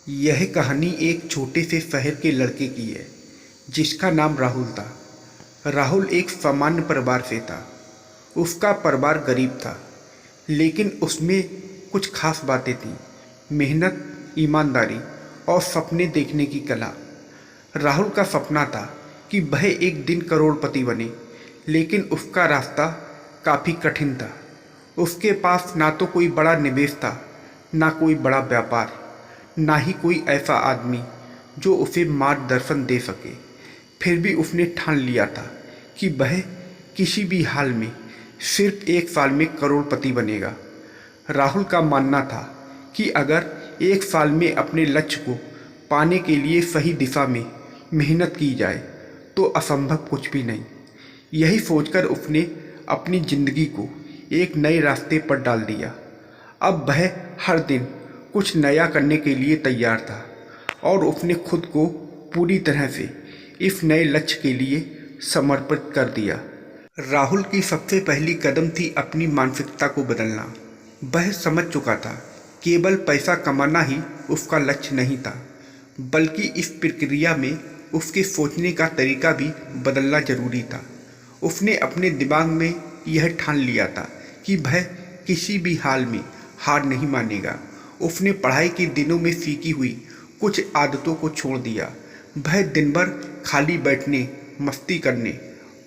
यह कहानी एक छोटे से शहर के लड़के की है जिसका नाम राहुल था। राहुल एक सामान्य परिवार से था। उसका परिवार गरीब था, लेकिन उसमें कुछ खास बातें थीं। मेहनत, ईमानदारी और सपने देखने की कला। राहुल का सपना था कि वह एक दिन करोड़पति बने, लेकिन उसका रास्ता काफ़ी कठिन था। उसके पास ना तो कोई बड़ा निवेश था, ना कोई बड़ा व्यापार, ना ही कोई ऐसा आदमी जो उसे मार्गदर्शन दे सके। फिर भी उसने ठान लिया था कि वह किसी भी हाल में सिर्फ 1 साल में करोड़पति बनेगा। राहुल का मानना था कि अगर 1 साल में अपने लक्ष्य को पाने के लिए सही दिशा में मेहनत की जाए तो असंभव कुछ भी नहीं। यही सोचकर उसने अपनी जिंदगी को एक नए रास्ते पर डाल दिया। अब वह हर दिन कुछ नया करने के लिए तैयार था और उसने खुद को पूरी तरह से इस नए लक्ष्य के लिए समर्पित कर दिया। राहुल की सबसे पहली कदम थी अपनी मानसिकता को बदलना। वह समझ चुका था केवल पैसा कमाना ही उसका लक्ष्य नहीं था, बल्कि इस प्रक्रिया में उसके सोचने का तरीका भी बदलना जरूरी था। उसने अपने दिमाग में यह ठान लिया था कि वह किसी भी हाल में हार नहीं मानेगा। उसने पढ़ाई के दिनों में सीखी हुई कुछ आदतों को छोड़ दिया। वह दिन भर खाली बैठने, मस्ती करने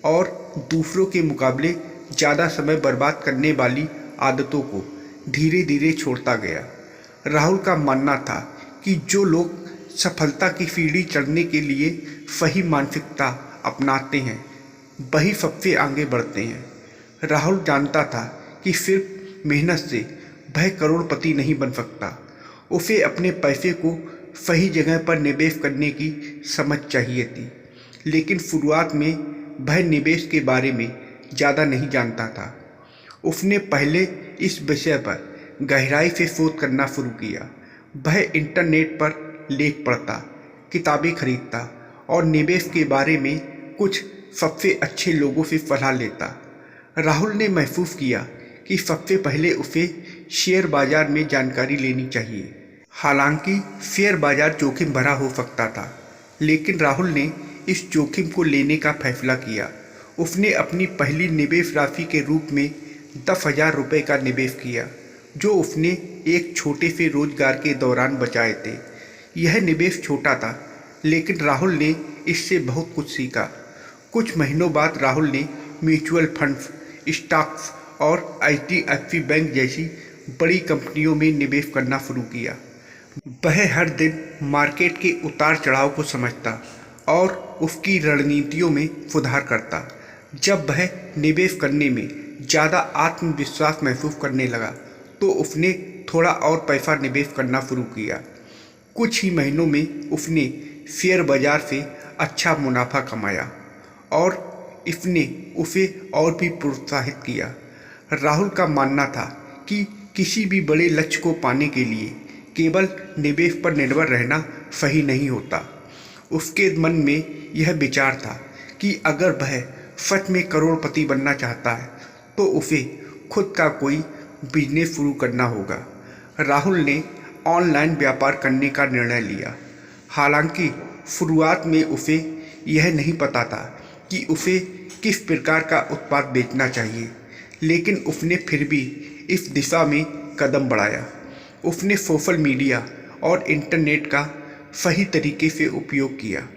और दूसरों के मुकाबले ज़्यादा समय बर्बाद करने वाली आदतों को धीरे धीरे छोड़ता गया। राहुल का मानना था कि जो लोग सफलता की सीढ़ी चढ़ने के लिए सही मानसिकता अपनाते हैं, वही सबसे आगे बढ़ते हैं। राहुल जानता था कि सिर्फ मेहनत से वह करोड़पति नहीं बन सकता। उसे अपने पैसे को सही जगह पर निवेश करने की समझ चाहिए थी, लेकिन शुरुआत में वह निवेश के बारे में ज़्यादा नहीं जानता था। उसने पहले इस विषय पर गहराई से शोध करना शुरू किया। वह इंटरनेट पर लेख पढ़ता, किताबें खरीदता और निवेश के बारे में कुछ सबसे अच्छे लोगों से सलाह लेता। राहुल ने महसूस किया कि सबसे पहले उसे शेयर बाजार में जानकारी लेनी चाहिए। हालांकि शेयर बाजार जोखिम भरा हो सकता था, लेकिन राहुल ने इस जोखिम को लेने का फैसला किया। उसने अपनी पहली निवेश राशि के रूप में 10,000 रुपये का निवेश किया, जो उसने एक छोटे से रोजगार के दौरान बचाए थे। यह निवेश छोटा था, लेकिन राहुल ने इससे बहुत कुछ सीखा। कुछ महीनों बाद राहुल ने म्यूचुअल फंड्स, स्टॉक्स और HDFC बैंक जैसी बड़ी कंपनियों में निवेश करना शुरू किया। वह हर दिन मार्केट के उतार चढ़ाव को समझता और उसकी रणनीतियों में सुधार करता। जब वह निवेश करने में ज़्यादा आत्मविश्वास महसूस करने लगा तो उसने थोड़ा और पैसा निवेश करना शुरू किया। कुछ ही महीनों में उसने शेयर बाजार से अच्छा मुनाफा कमाया और इसने उसे और भी प्रोत्साहित किया। राहुल का मानना था कि किसी भी बड़े लक्ष्य को पाने के लिए केवल निवेश पर निर्भर रहना सही नहीं होता। उसके मन में यह विचार था कि अगर वह सच में करोड़पति बनना चाहता है तो उसे खुद का कोई बिजनेस शुरू करना होगा। राहुल ने ऑनलाइन व्यापार करने का निर्णय लिया। हालांकि शुरुआत में उसे यह नहीं पता था कि उसे किस प्रकार का उत्पाद बेचना चाहिए, लेकिन उसने फिर भी इस दिशा में कदम बढ़ाया। उसने सोशल मीडिया और इंटरनेट का सही तरीके से उपयोग किया।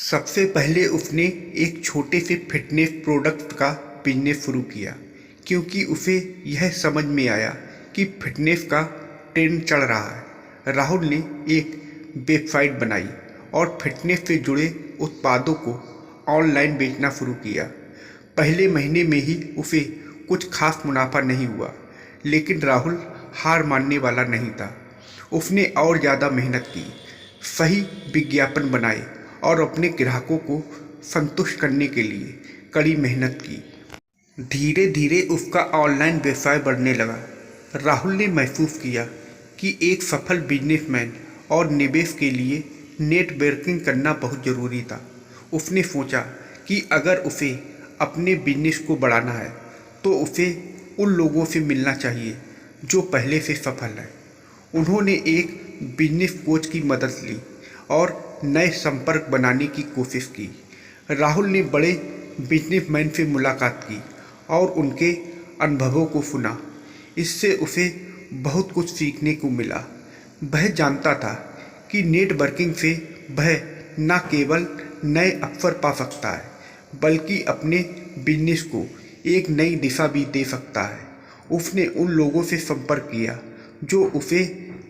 सबसे पहले उसने एक छोटे से फिटनेस प्रोडक्ट का बिजनेस शुरू किया, क्योंकि उसे यह समझ में आया कि फिटनेस का ट्रेंड चल रहा है। राहुल ने एक वेबसाइट बनाई और फिटनेस से जुड़े उत्पादों को ऑनलाइन बेचना शुरू किया। पहले महीने में ही उसे कुछ खास मुनाफा नहीं हुआ, लेकिन राहुल हार मानने वाला नहीं था। उसने और ज़्यादा मेहनत की, सही विज्ञापन बनाए और अपने ग्राहकों को संतुष्ट करने के लिए कड़ी मेहनत की। धीरे धीरे उसका ऑनलाइन व्यवसाय बढ़ने लगा। राहुल ने महसूस किया कि एक सफल बिजनेसमैन और निवेश के लिए नेटवर्किंग करना बहुत ज़रूरी था। उसने सोचा कि अगर उसे अपने बिजनेस को बढ़ाना है तो उसे उन लोगों से मिलना चाहिए जो पहले से सफल हैं। उन्होंने एक बिजनेस कोच की मदद ली और नए संपर्क बनाने की कोशिश की। राहुल ने बड़े बिजनेसमैन से मुलाकात की और उनके अनुभवों को सुना। इससे उसे बहुत कुछ सीखने को मिला। वह जानता था कि नेटवर्किंग से वह न केवल नए अवसर पा सकता है बल्कि अपने बिजनेस को एक नई दिशा भी दे सकता है। उसने उन लोगों से संपर्क किया जो उसे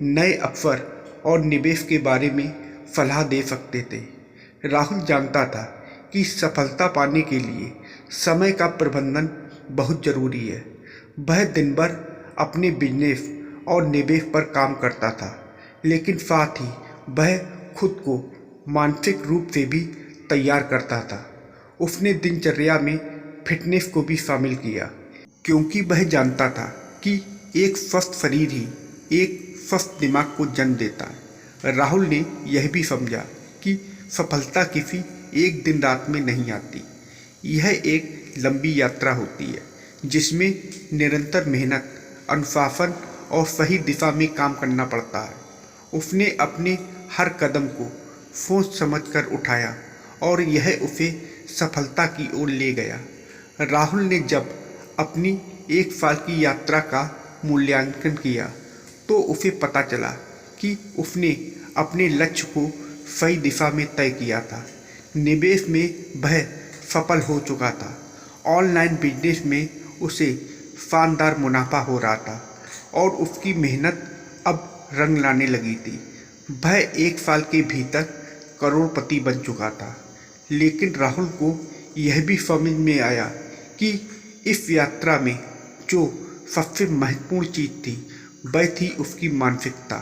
नए अवसर और निवेश के बारे में सलाह दे सकते थे। राहुल जानता था कि सफलता पाने के लिए समय का प्रबंधन बहुत ज़रूरी है। वह दिन भर अपने बिजनेस और निवेश पर काम करता था, लेकिन साथ ही वह खुद को मानसिक रूप से भी तैयार करता था। उसने दिनचर्या में फिटनेस को भी शामिल किया, क्योंकि वह जानता था कि एक स्वस्थ शरीर ही एक स्वस्थ दिमाग को जन्म देता है। राहुल ने यह भी समझा कि सफलता किसी एक दिन रात में नहीं आती। यह एक लंबी यात्रा होती है जिसमें निरंतर मेहनत, अनुशासन और सही दिशा में काम करना पड़ता है। उसने अपने हर कदम को सोच समझकर उठाया और यह उसे सफलता की ओर ले गया। राहुल ने जब अपनी 1 साल की यात्रा का मूल्यांकन किया तो उसे पता चला कि उसने अपने लक्ष्य को सही दिशा में तय किया था। निवेश में वह सफल हो चुका था। ऑनलाइन बिजनेस में उसे शानदार मुनाफा हो रहा था और उसकी मेहनत अब रंग लाने लगी थी। वह 1 साल के भीतर करोड़पति बन चुका था। लेकिन राहुल को यह भी समझ में आया कि इस यात्रा में जो सबसे महत्वपूर्ण चीज़ थी वह थी उसकी मानसिकता।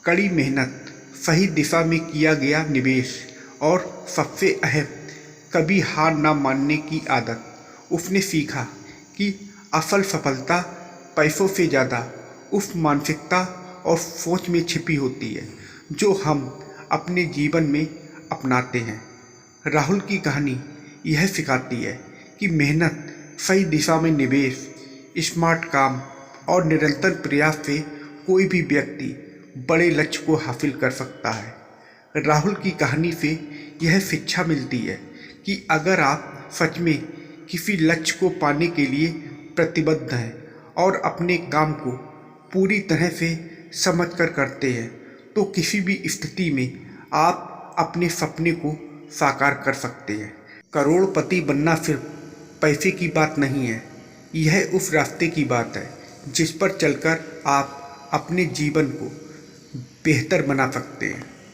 कड़ी मेहनत, सही दिशा में किया गया निवेश और सबसे अहम, कभी हार ना मानने की आदत। उसने सीखा कि असल सफलता पैसों से ज़्यादा उस मानसिकता और सोच में छिपी होती है जो हम अपने जीवन में अपनाते हैं। राहुल की कहानी यह सिखाती है कि मेहनत, सही दिशा में निवेश, स्मार्ट काम और निरंतर प्रयास से कोई भी व्यक्ति बड़े लक्ष्य को हासिल कर सकता है। राहुल की कहानी से यह शिक्षा मिलती है कि अगर आप सच में किसी लक्ष्य को पाने के लिए प्रतिबद्ध हैं और अपने काम को पूरी तरह से समझकर करते हैं तो किसी भी स्थिति में आप अपने सपने को साकार कर सकते हैं। करोड़पति बनना सिर्फ पैसे की बात नहीं है, यह उस रास्ते की बात है जिस पर चलकर आप अपने जीवन को बेहतर बना सकते हैं।